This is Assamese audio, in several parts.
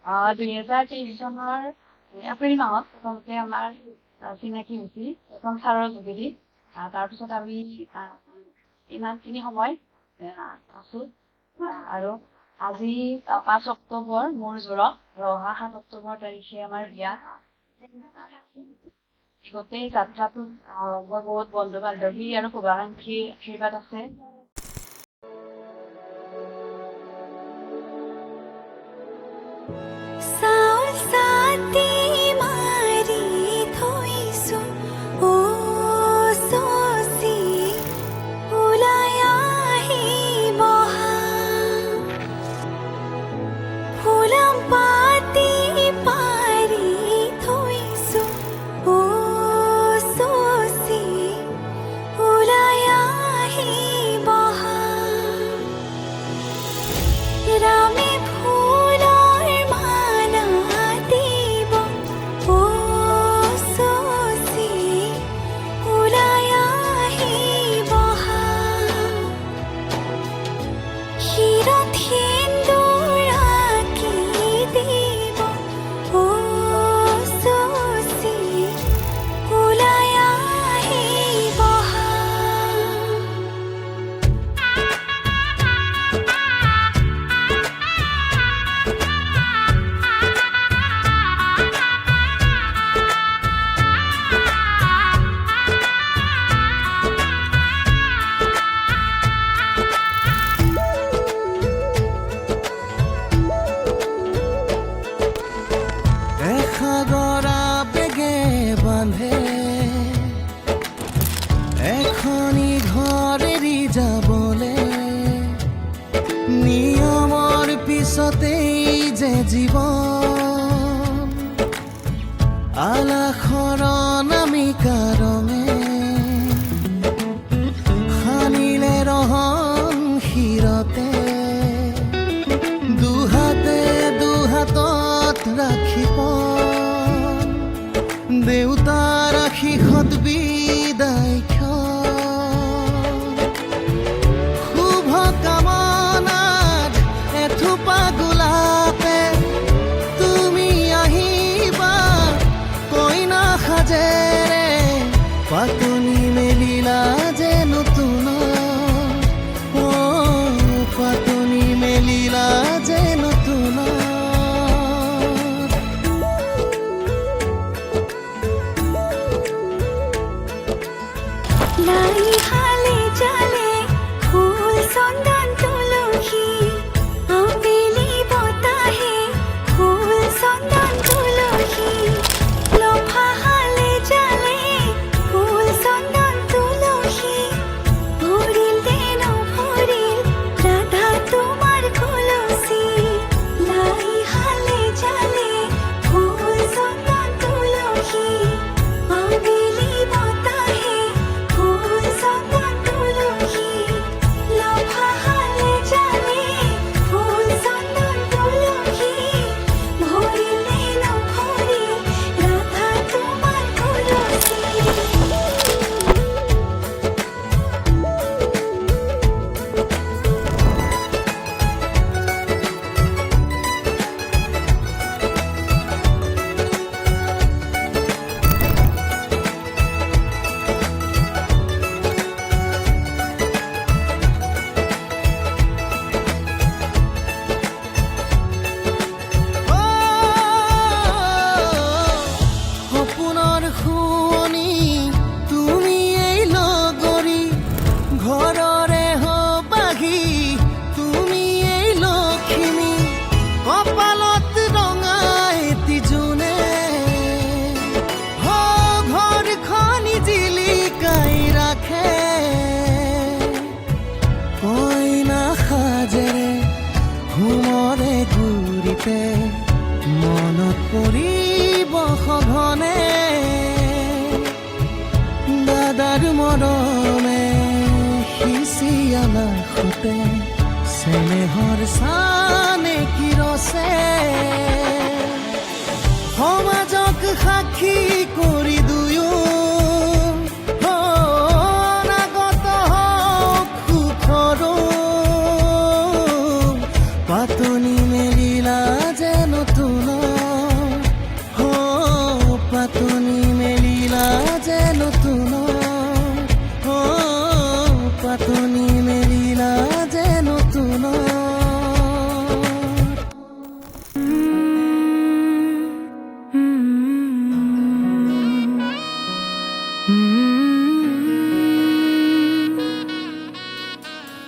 2023 চনৰ এপ্ৰিল মাহত প্ৰথমতে আমাৰ চিনাকি হৈছিল প্ৰথম ছাৰৰ যোগেদি। তাৰপিছত আমি ইমানখিনি সময় আছো আৰু আজি 5 অক্টোবৰ মোৰ জোৰক আৰু অহা 7 অক্টোবৰ তাৰিখে আমাৰ বিয়া। গোটেই যাত্ৰাটোত মোৰ বহুত বন্ধু বান্ধৱী আৰু শুভাকাংক্ষী আশীৰ্বাদ আছে। এখনি ঘৰেৰি যাবলে নিয়মৰ পিছতেই যে জীৱন আলাসৰ নামিকা ৰঙে সানিলে ৰহন শিৰতে দুহাতত ৰাখিব দেউতাৰ আশীষত বিদায় শুভ কামনাত এথোপা গোলাপে তুমি আহিবা কইনা সাজেৰে পাতনি মেলিলা যে নতুন পাতনি মেলিলা যে নতুন লাই হালে জালে ফুল চন্দন তুলসী আবেলি বতাহে ফুল চন্দন তুলসী লফা হালে জালে ফুল চন্দন তুলসী ভরিল দেন ভরিল রাধা তোমার কলসী লাই হালে জালে ফুল চন্দন তুলসী আবেলি বতাহে মনত পৰিব সঘনে দাদাৰ মৰমে সিঁচি আলাসতে চেনেহৰ চানে কিৰছে সমাজক সাক্ষী কৰি দুয়ো অনাগত হওক সুখৰো পাতনি মেলিলা যে নতুন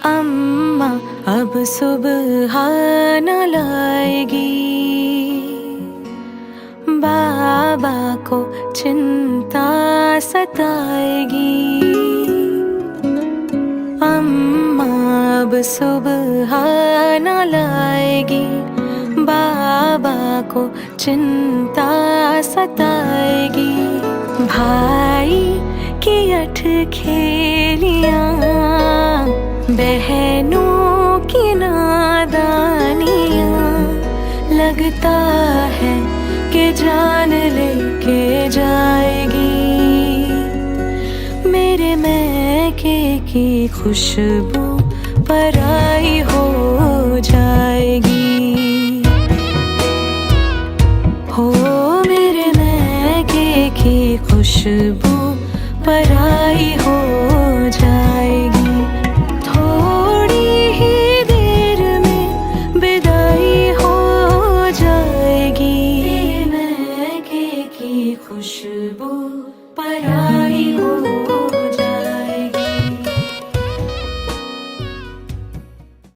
अम्मा अब सुबह न लाएगी, बाबा को चिंता सताएगी। अम्मा अब सुबह न लाएगी, बाबा को चिंता सताएगी। भाई की अठ खेलियां, बहनों की नादानियां, लगता है कि जान लेके जाएगी। मेरे मैके की खुशबू पराई हो जाएगी। हो मेरे मैके की खुशबू पराई हो जाएगी।